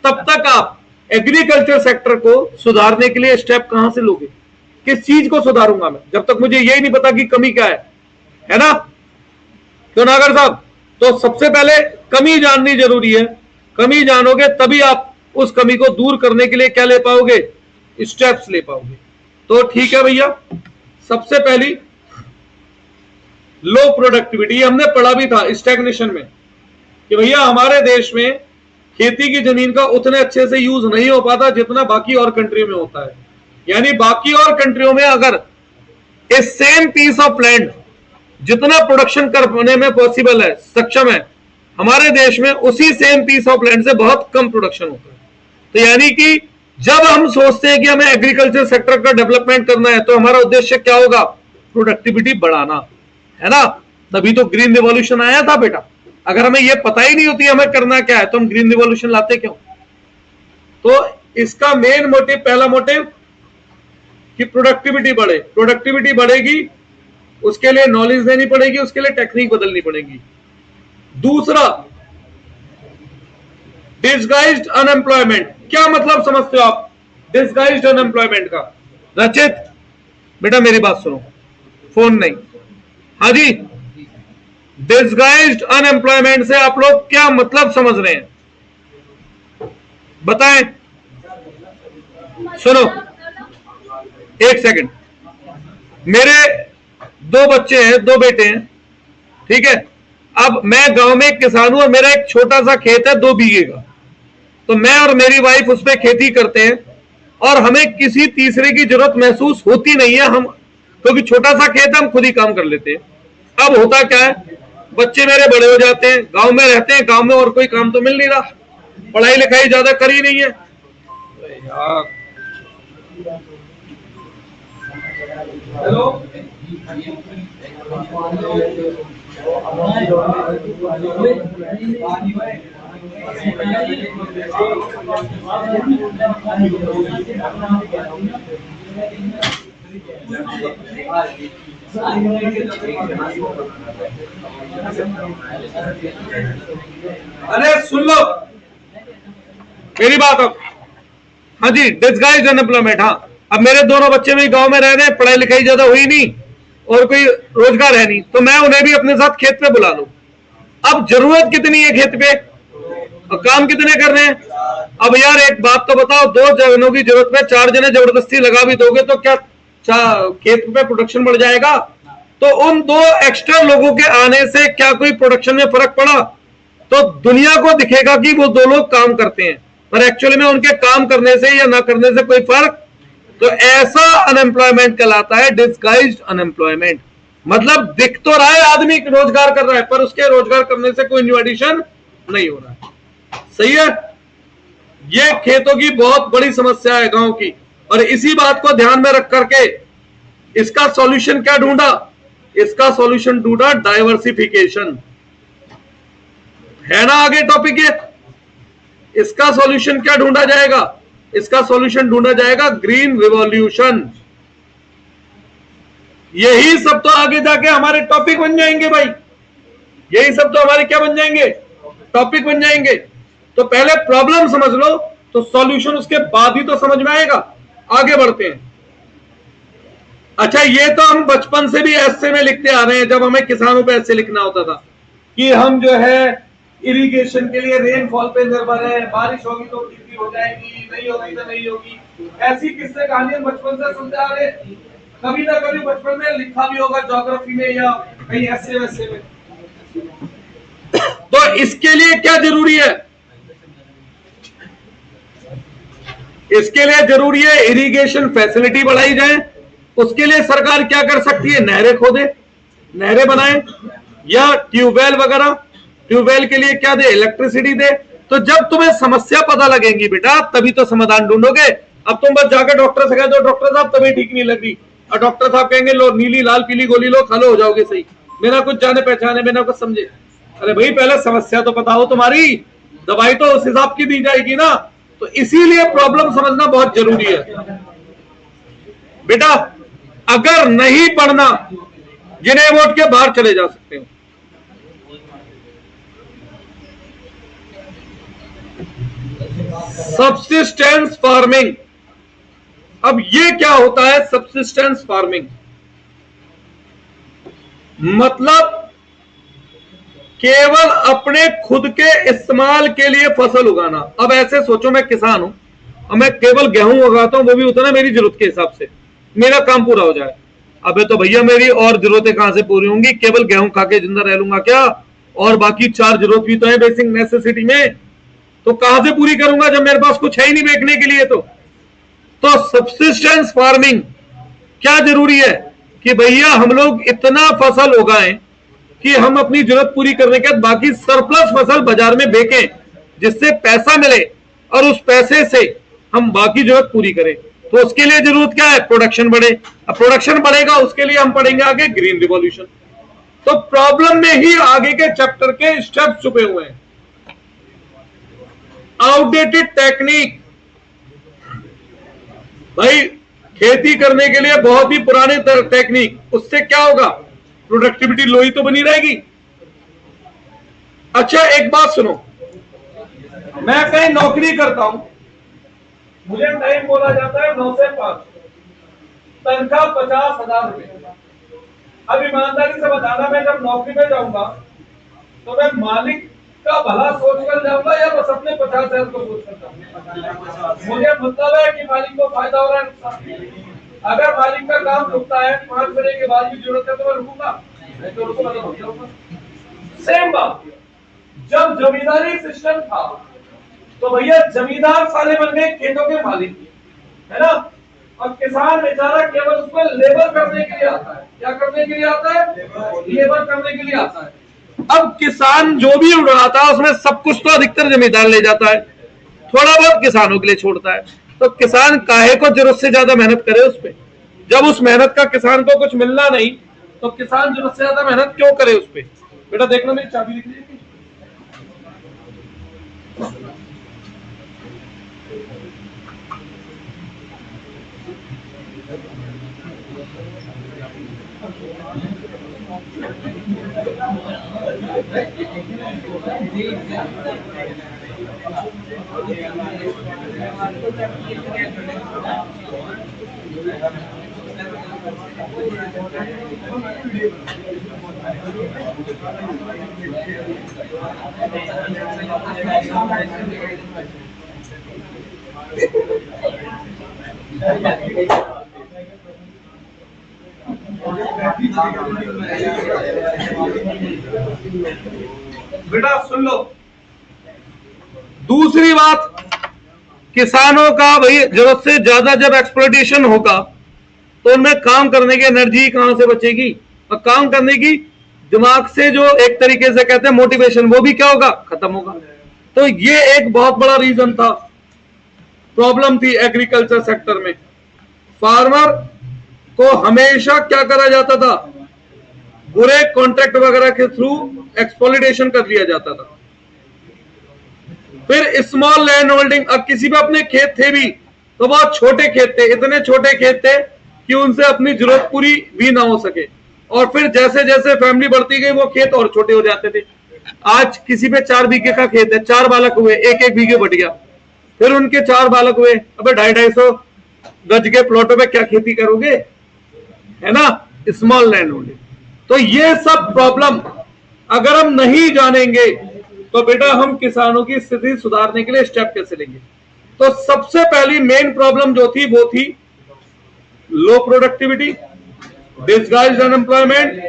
[SPEAKER 1] तब तक आप एग्रीकल्चर सेक्टर को सुधारने के लिए स्टेप कहां से लोगे? किस चीज को सुधारूंगा मैं जब तक मुझे यही नहीं पता कि कमी क्या है ना? क्यों नागर साहब? तो सबसे पहले कमी जाननी जरूरी है। कमी जानोगे तभी आप उस कमी को दूर करने के लिए क्या ले पाओगे? स्टेप्स ले पाओगे। तो ठीक है भैया, सबसे पहली लो प्रोडक्टिविटी, हमने पढ़ा भी था स्टैग्नेशन में कि भैया हमारे देश में खेती की जमीन का उतने अच्छे से यूज नहीं हो पाता जितना बाकी और कंट्री में होता है। यानी बाकी और कंट्रियों में अगर ए सेम पीस ऑफ लैंड जितना प्रोडक्शन करने में पॉसिबल है, सक्षम है, हमारे देश में उसी सेम पीस ऑफ लैंड से बहुत कम प्रोडक्शन होता है। तो यानी कि जब हम सोचते हैं कि हमें एग्रीकल्चर सेक्टर का डेवलपमेंट करना है तो हमारा उद्देश्य क्या होगा? प्रोडक्टिविटी बढ़ाना, है ना? तभी तो ग्रीन रिवॉल्यूशन आया था बेटा। अगर हमें यह पता ही नहीं होती हमें करना क्या है तो हम ग्रीन रिवॉल्यूशन लाते क्यों? तो इसका मेन मोटिव, पहला मोटिव कि प्रोडक्टिविटी बढ़े। प्रोडक्टिविटी बढ़ेगी उसके लिए नॉलेज देनी पड़ेगी, उसके लिए टेक्निक बदलनी पड़ेगी। दूसरा, डिसगाइज्ड अनएम्प्लॉयमेंट। क्या मतलब समझते हो आप डिसगाइज्ड अनएम्प्लॉयमेंट का? रचित बेटा मेरी बात सुनो, फोन नहीं। हाँ जी, डिसगाइज्ड अनएम्प्लॉयमेंट से आप लोग क्या मतलब समझ रहे हैं बताएं। सुनो एक सेकंड, मेरे दो बच्चे हैं, दो बेटे हैं, ठीक है? अब मैं गांव में एक किसान हूं और मेरा एक छोटा सा खेत है 2 बीघे का। तो मैं और मेरी वाइफ उस पर खेती करते हैं और हमें किसी तीसरे की जरूरत महसूस होती नहीं है, हम क्योंकि छोटा सा खेत है हम खुद ही काम कर लेते हैं। अब होता क्या है, बच्चे मेरे बड़े हो जाते हैं, गांव में रहते हैं, गांव में और कोई काम तो मिल नहीं रहा, पढ़ाई लिखाई ज्यादा करी नहीं है यार। हेलो, अरे सुन लो मेरी बात अब। हाँ जी, डिसगाइज्ड अनएम्प्लॉयमेंट। हाँ, अब मेरे दोनों बच्चे भी गांव में रह रहे हैं, पढ़ाई लिखाई ज्यादा हुई नहीं और कोई रोजगार है नहीं, तो मैं उन्हें भी अपने साथ खेत पे बुला लूं। अब जरूरत कितनी है खेत पे और काम कितने कर रहे हैं? अब यार एक बात तो बताओ, 2 जनों की जरूरत में 4 जने जबरदस्ती लगा भी दोगे तो क्या खेत पे प्रोडक्शन बढ़ जाएगा? तो उन 2 एक्स्ट्रा लोगों के आने से क्या कोई प्रोडक्शन में फर्क पड़ा? तो दुनिया को दिखेगा कि वो 2 लोग काम करते हैं, पर एक्चुअली में उनके काम करने से या ना करने से कोई फर्क। तो ऐसा अनएम्प्लॉयमेंट कहलाता है डिसगाइज्ड अनएम्प्लॉयमेंट। मतलब दिख तो रहा है आदमी रोजगार कर रहा है पर उसके रोजगार करने से कोई न्यू एडिशन नहीं हो रहा है। सही है? ये खेतों की बहुत बड़ी समस्या है गांव की, और इसी बात को ध्यान में रख करके इसका सॉल्यूशन क्या ढूंढा? इसका सॉल्यूशन ढूंढा डाइवर्सिफिकेशन। है ना आगे टॉपिक ये? इसका सॉल्यूशन क्या ढूंढा जाएगा? इसका सॉल्यूशन ढूंढा जाएगा ग्रीन रिवॉल्यूशन। यही सब तो आगे जाके हमारे टॉपिक बन जाएंगे भाई, यही सब तो हमारे क्या बन जाएंगे? टॉपिक बन जाएंगे। तो पहले प्रॉब्लम समझ लो तो सॉल्यूशन उसके बाद ही तो समझ में आएगा। आगे बढ़ते हैं। अच्छा, ये तो हम बचपन से भी ऐसे में लिखते आ रहे हैं, जब हमें किसानों पे ऐसे लिखना होता था कि हम जो है इरिगेशन के लिए रेनफॉल पे निर्भर है, बारिश होगी तो खेती हो जाएगी, नहीं होगी तो नहीं होगी। ऐसी किस्से कहानियां बचपन से सुनते आ रहे, कभी ना कभी बचपन में लिखा भी होगा ज्योग्राफी में या कहीं ऐसे वैसे में। तो इसके लिए क्या जरूरी है? इसके लिए जरूरी है इरिगेशन फैसिलिटी बढ़ाई जाए। उसके लिए सरकार क्या कर सकती है? नहरें खोदे, नहरें बनाए, या ट्यूबवेल वगैरह। ट्यूबवेल के लिए क्या दे? इलेक्ट्रिसिटी दे। तो जब तुम्हें समस्या पता लगेगी बेटा तभी तो समाधान ढूंढोगे। अब तुम बस जाकर डॉक्टर से कह दो डॉक्टर साहब तभी ठीक नहीं लग रही, और डॉक्टर साहब कहेंगे लो नीली लाल पीली गोली लो, खा लो, हो जाओगे सही, बिना कुछ जाने पहचाने, बिना कुछ समझे। अरे भाई पहले समस्या तो पता हो तुम्हारी, दवाई तो उस हिसाब की दी जाएगी ना। तो इसीलिए प्रॉब्लम समझना बहुत जरूरी है बेटा। अगर नहीं पढ़ना जिन्हें वोट के बाहर चले जा सकते हो, सब्सिस्टेंस फार्मिंग। अब ये क्या होता है सब्सिस्टेंस फार्मिंग? मतलब केवल अपने खुद के इस्तेमाल के लिए फसल उगाना। अब ऐसे सोचो मैं किसान हूं और मैं केवल गेहूं उगाता हूं, वो भी उतना मेरी जरूरत के हिसाब से, मेरा काम पूरा हो जाए। अबे तो भैया मेरी और जरूरतें कहां से पूरी होंगी? केवल गेहूं खा के जिंदा रह लूंगा क्या? और बाकी 4 जरूरत भी तो है बेसिक नेसेसिटी में, तो कहां से पूरी करूंगा जब मेरे पास कुछ है ही नहीं बेचने के लिए? तो सब्सिस्टेंस फार्मिंग क्या जरूरी है कि भैया हम लोग इतना फसल उगाएं कि हम अपनी जरूरत पूरी करने के बाद बाकी सरप्लस फसल बाजार में बेचें, जिससे पैसा मिले और उस पैसे से हम बाकी जरूरत पूरी करें। तो उसके लिए जरूरत क्या है? प्रोडक्शन बढ़े। अब प्रोडक्शन बढ़ेगा, उसके लिए हम पढ़ेंगे आगे ग्रीन रिवॉल्यूशन। तो प्रॉब्लम में ही आगे के चैप्टर के स्टेप छुपे हुए हैं। आउटडेटेड टेक्निक, भाई खेती करने के लिए बहुत ही पुराने टेक्निक, उससे क्या होगा? प्रोडक्टिविटी लो ही तो बनी रहेगी। अच्छा एक बात सुनो, मैं कहीं नौकरी करता हूं, मुझे टाइम बोला जाता है 9 से 5, तनख्वाह 50,000 रुपए। अब ईमानदारी से बताना, मैं जब नौकरी में जाऊंगा तो मैं मालिक का भला सोचकर जाऊंगा या बस अपने 50,000 को सोचकर जाऊंगा? मुझे मतलब है कि मालिक को फायदा हो रहा है, नुकसान। अगर मालिक का काम रुकता है 5 बजे के बाद भी जरूरत है तो मैं रुकूंगा, नहीं तो रुकूंगा। सेम बात जब जमींदारी सिस्टम था तो भैया जमींदार सारे बन गए खेतों के मालिक, है ना? और किसान बेचारा केवल उसमें लेबर करने के लिए आता है। क्या करने के लिए आता है? लेबर करने के लिए आता है। अब किसान जो भी उड़ाता है उसमें सब कुछ तो अधिकतर जमींदार ले जाता है, थोड़ा बहुत किसानों के लिए छोड़ता है। तो किसान काहे को जरूरत से ज्यादा मेहनत करे उस पर? जब उस मेहनत का किसान को कुछ मिलना नहीं तो किसान जरूरत से ज्यादा मेहनत क्यों करे उस पर? बेटा देखना मेरी चाबी दिख रही है। बेटा सुन लो, दूसरी बात, किसानों का भाई जरूरत से ज्यादा जब एक्सप्लॉयटेशन होगा तो उनमें काम करने की एनर्जी कहां से बचेगी? और काम करने की दिमाग से जो एक तरीके से कहते हैं मोटिवेशन, वो भी क्या होगा? खत्म होगा। तो ये एक बहुत बड़ा रीजन था, प्रॉब्लम थी एग्रीकल्चर सेक्टर में। फार्मर को हमेशा क्या करा जाता था? बुरे कॉन्ट्रैक्ट वगैरह के थ्रू एक्सप्लॉयटेशन कर लिया जाता था। फिर स्मॉल लैंड होल्डिंग, अब किसी पे अपने खेत थे भी तो बहुत छोटे खेत थे, इतने छोटे खेत थे कि उनसे अपनी जरूरत पूरी भी ना हो सके। और फिर जैसे जैसे फैमिली बढ़ती गई वो खेत और छोटे हो जाते थे। आज किसी पे 4 बीघे का खेत है, 4 बालक हुए, एक एक बीघे बढ़ गया, फिर उनके 4 बालक हुए, अबे 250-250 गज के प्लॉटों पे क्या खेती करोगे? है ना, स्मॉल लैंड होल्डिंग। तो ये सब प्रॉब्लम अगर हम नहीं जानेंगे तो बेटा हम किसानों की स्थिति सुधारने के लिए स्टेप कैसे लेंगे? तो सबसे पहली मेन प्रॉब्लम जो थी वो थी लो productivity, disguised unemployment,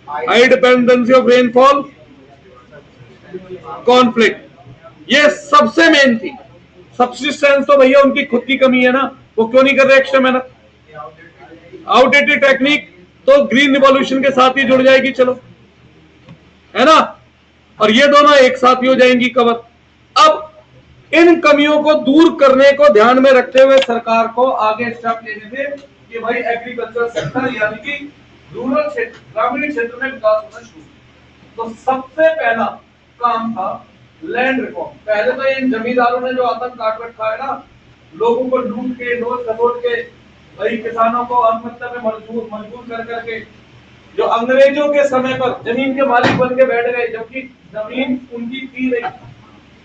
[SPEAKER 1] high dependency of rainfall, conflict, ये सबसे मेन थी। सब्सिस्टेंस तो भैया उनकी खुद की कमी है ना, वो क्यों नहीं कर रहे एक्स्ट्रा मेहनत? आउटडेटेड टेक्निक तो ग्रीन रिवॉल्यूशन के साथ ही जुड़ जाएगी, चलो, है ना? और ये दोनों एक साथ ही हो जाएंगी कवर। अब इन कमियों को दूर करने को ध्यान में रखते हुए सरकार को आगे स्टेप लेने थे कि भाई एग्रीकल्चर सेक्टर यानी कि रूरल क्षेत्र, ग्रामीण क्षेत्र में विकास होना शुरू। तो सबसे पहला काम था लैंड रिफॉर्म। पहले तो इन जमींदारों ने जो आतंक काट रखा है ना, लोगों को लूट के, नोट खसोट के, भाई किसानों को आत्महत्या में मजबूर कर करके, जो अंग्रेजों के समय पर जमीन के मालिक बन के बैठ गए, जबकि जमीन उनकी थी नहीं।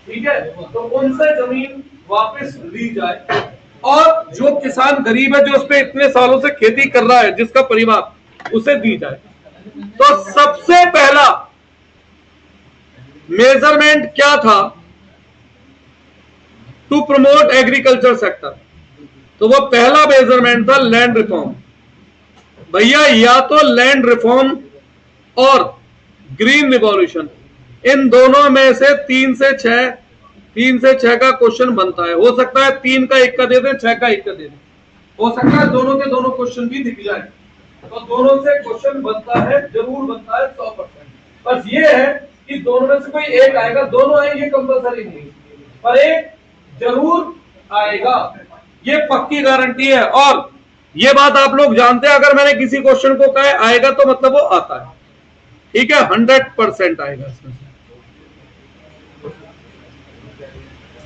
[SPEAKER 1] ठीक है, तो उनसे जमीन वापस ली जाए, और जो किसान गरीब है जो उस पे इतने सालों से खेती कर रहा है जिसका परिवार, उसे दी जाए। तो सबसे पहला मेजरमेंट क्या था टू प्रमोट एग्रीकल्चर सेक्टर? तो वो पहला मेजरमेंट था लैंड रिफॉर्म। भैया या तो लैंड रिफॉर्म और ग्रीन रिवॉल्यूशन, इन दोनों में से 3 से 6 का क्वेश्चन बनता है। हो सकता है 3 का 1 का दे दें, 6 का 1 का दे दें, हो सकता है दोनों के दोनों क्वेश्चन भी दिख जाए। तो दोनों से क्वेश्चन बनता है, जरूर बनता है 100%। बस ये है कि दोनों में से कोई एक आएगा, दोनों आए ये कंपल्सरी नहीं, पर एक जरूर आएगा, ये पक्की गारंटी है। और ये बात आप लोग जानते हैं, अगर मैंने किसी क्वेश्चन को कहा आएगा तो मतलब वो आता है, ठीक है, 100% आएगा इसमें से।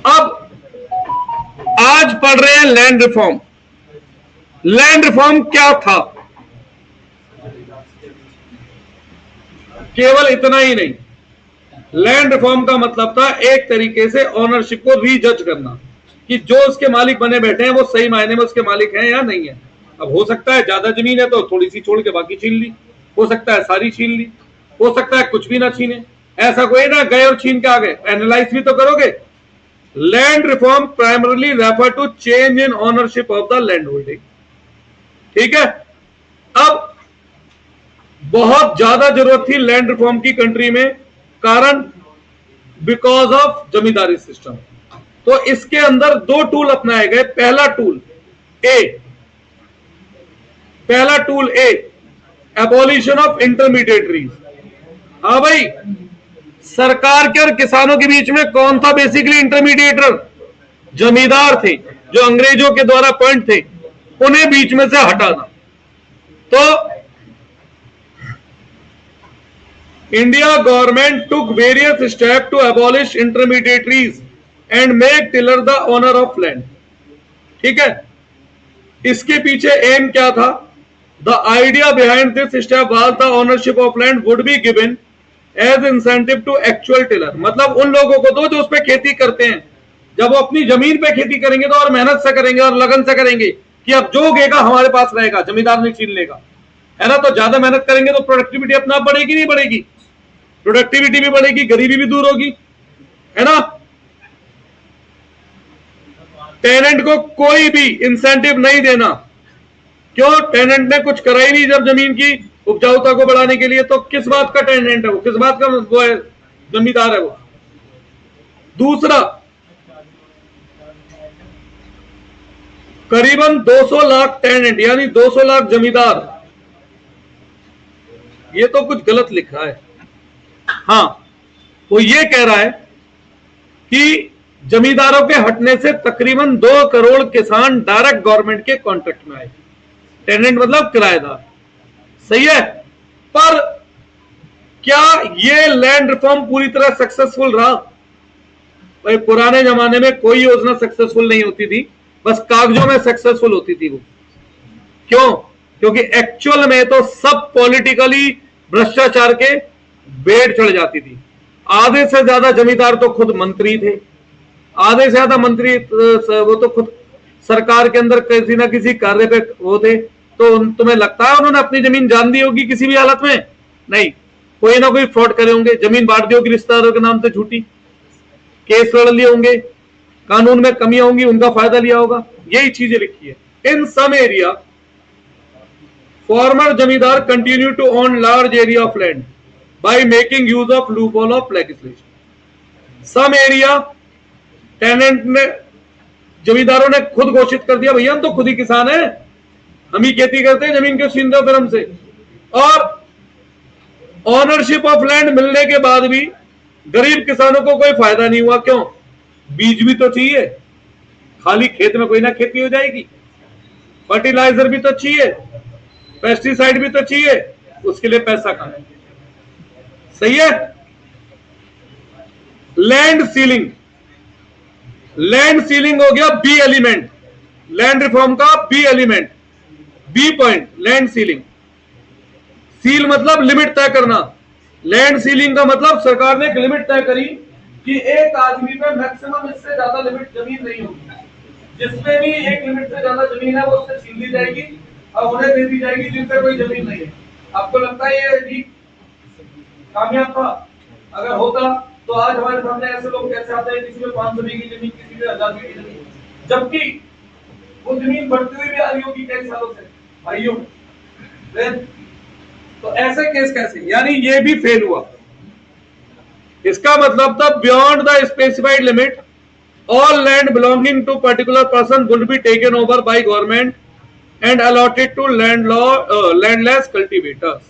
[SPEAKER 1] अब आज पढ़ रहे हैं लैंड रिफॉर्म। लैंड रिफॉर्म क्या था? केवल इतना ही नहीं, लैंड रिफॉर्म का मतलब था एक तरीके से ओनरशिप को रीजज करना कि जो उसके मालिक बने बैठे हैं वो सही मायने में उसके मालिक हैं या नहीं है। अब हो सकता है ज्यादा जमीन है तो थोड़ी सी छोड़ के बाकी छीन ली, हो सकता है सारी छीन ली, हो सकता है कुछ भी ना छीने। ऐसा कोई ना गए और छीन के आ गए, एनालाइज भी तो करोगे। Land reform primarily refer to change in ownership of the land holding, ठीक है। अब बहुत ज्यादा जरूरत थी लैंड रिफॉर्म की कंट्री में, कारण बिकॉज ऑफ जमींदारी सिस्टम। तो इसके अंदर 2 टूल अपनाए गए। पहला tool A abolition of intermediaries. हाँ भाई, सरकार के और किसानों के बीच में कौन था बेसिकली इंटरमीडिएटर? जमींदार थे, जो अंग्रेजों के द्वारा अपॉइंट थे, उन्हें बीच में से हटाना। तो India government took various step to abolish intermediaries and make tiller the owner of land, ठीक है। इसके पीछे एम क्या था? The idea behind this step was the ownership of land would be given as incentive to actual tiller. मतलब उन लोगों को दो जो उस पर खेती करते हैं, जब वो अपनी जमीन पे खेती करेंगे तो और मेहनत से करेंगे और लगन से करेंगे कि अब जो उगेगा हमारे पास रहेगा, जमींदार नहीं छीन लेगा, है ना। तो ज्यादा मेहनत करेंगे तो प्रोडक्टिविटी अपने आप बढ़ेगी, नहीं बढ़ेगी? प्रोडक्टिविटी भी बढ़ेगी, गरीबी भी दूर होगी, है ना। टेनेंट को कोई भी इंसेंटिव नहीं देना। क्यों? टेनेंट ने कुछ करा ही नहीं जब जमीन की उपजाऊता को बढ़ाने के लिए, तो किस बात का टेनेंट है वो? किस बात का वो है? जमींदार है वो। दूसरा, करीबन 200 लाख टेनेंट यानी 200 लाख जमींदार, ये तो कुछ गलत लिख रहा है। हाँ, वो ये कह रहा है कि जमींदारों के हटने से तकरीबन 2 करोड़ किसान डायरेक्ट गवर्नमेंट के कॉन्ट्रैक्ट में आए। टेनेंट मतलब किराएदार, सही है। पर क्या ये लैंड रिफॉर्म पूरी तरह सक्सेसफुल रहा? भाई, पुराने जमाने में कोई योजना सक्सेसफुल नहीं होती थी, बस कागजों में सक्सेसफुल होती थी वो। क्यों? क्योंकि एक्चुअल में तो सब पॉलिटिकली भ्रष्टाचार के बेड़ चढ़ जाती थी। आधे से ज्यादा जमींदार तो खुद मंत्री थे, आधे से ज्यादा मंत्री वो तो खुद सरकार के अंदर किसी ना किसी कार्य पे वो थे। तो तुम्हें लगता है उन्होंने अपनी जमीन जान दी होगी किसी भी हालत में? नहीं, कोई ना कोई फ्रॉड करे होंगे, जमीन बांट दी होगी रिश्तेदारों के नाम से, झूठी केस लड़ लिए होंगे, कानून में कमियां होंगी, उनका फायदा लिया होगा। यही चीजें लिखी है। In some area former zamindar continue to own large area of land by making use of loophole of legislation. Some area tenant ने, जमींदारों ने खुद घोषित कर दिया, भैया हम तो खुद ही किसान हैं, हम ही खेती करते हैं, जमीन क्यों छीन दो फिर हमसे। और ओनरशिप ऑफ लैंड मिलने के बाद भी गरीब किसानों को कोई फायदा नहीं हुआ। क्यों? बीज भी तो चाहिए, खाली खेत में कोई ना खेती हो जाएगी, फर्टिलाइजर भी तो चाहिए, पेस्टिसाइड भी तो चाहिए, उसके लिए पैसा कहां है? सही है। लैंड सीलिंग, लैंड सीलिंग हो गया बी एलिमेंट, लैंड रिफॉर्म का B element, B point, land ceiling. Seal मतलब लिमिट तय करना। लैंड सीलिंग का मतलब सरकार ने एक लिमिट तय करी कि एक आदमी पे मैक्सिमम इससे ज्यादा लिमिट जमीन नहीं होगी, जिसमें भी एक लिमिट से ज्यादा जमीन है वो उससे छीन ली जाएगी और उन्हें दे दी जाएगी जिन पे कोई जमीन नहीं है। आपको लगता है ये ठीक कामयाब था? अगर होता तो आज हमारे सामने ऐसे लोग कैसे आते हैं, किसी में 500 बीघी की जमीन, किसी में 1000 बीघी की जमीन, जबकि वो जमीन बढ़ती हुई भी आ रही होगी कई सालों से भाइयों। तो ऐसे केस कैसे, यानी ये भी फेल हुआ। इसका मतलब था beyond the specified limit all land belonging to particular person would be taken over by government and allotted to landless cultivators.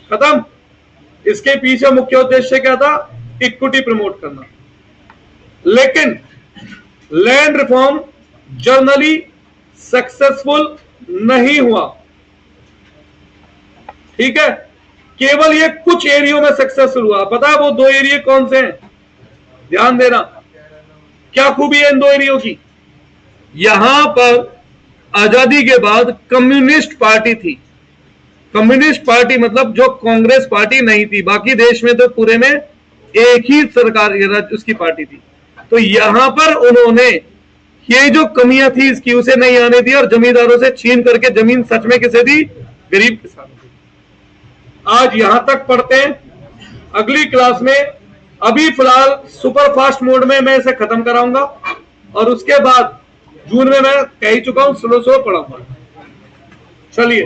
[SPEAKER 1] खत्म। इसके पीछे मुख्य उद्देश्य क्या था? इक्विटी प्रमोट करना। लेकिन लैंड रिफॉर्म जनरली सक्सेसफुल नहीं हुआ। ठीक है, केवल ये कुछ एरियो में सक्सेसफुल हुआ। पता है वो 2 एरिया कौन से हैं? ध्यान देना, क्या खूबी है इन 2 एरियो की। यहां पर आजादी के बाद कम्युनिस्ट पार्टी थी। कम्युनिस्ट पार्टी मतलब जो कांग्रेस पार्टी नहीं थी, बाकी देश में तो पूरे में एक ही सरकार उसकी पार्टी थी। तो यहां पर उन्होंने ये जो कमियां थी इसकी उसे नहीं आने दी और जमींदारों से छीन करके जमीन सच में किसे दी? गरीब किसानों को। आज यहां तक पढ़ते हैं। अगली क्लास में, अभी फिलहाल सुपर फास्ट मोड में मैं इसे खत्म कराऊंगा और उसके बाद जून में मैं कह ही चुका हूं स्लो स्लो पढ़ाऊंगा। चलिए।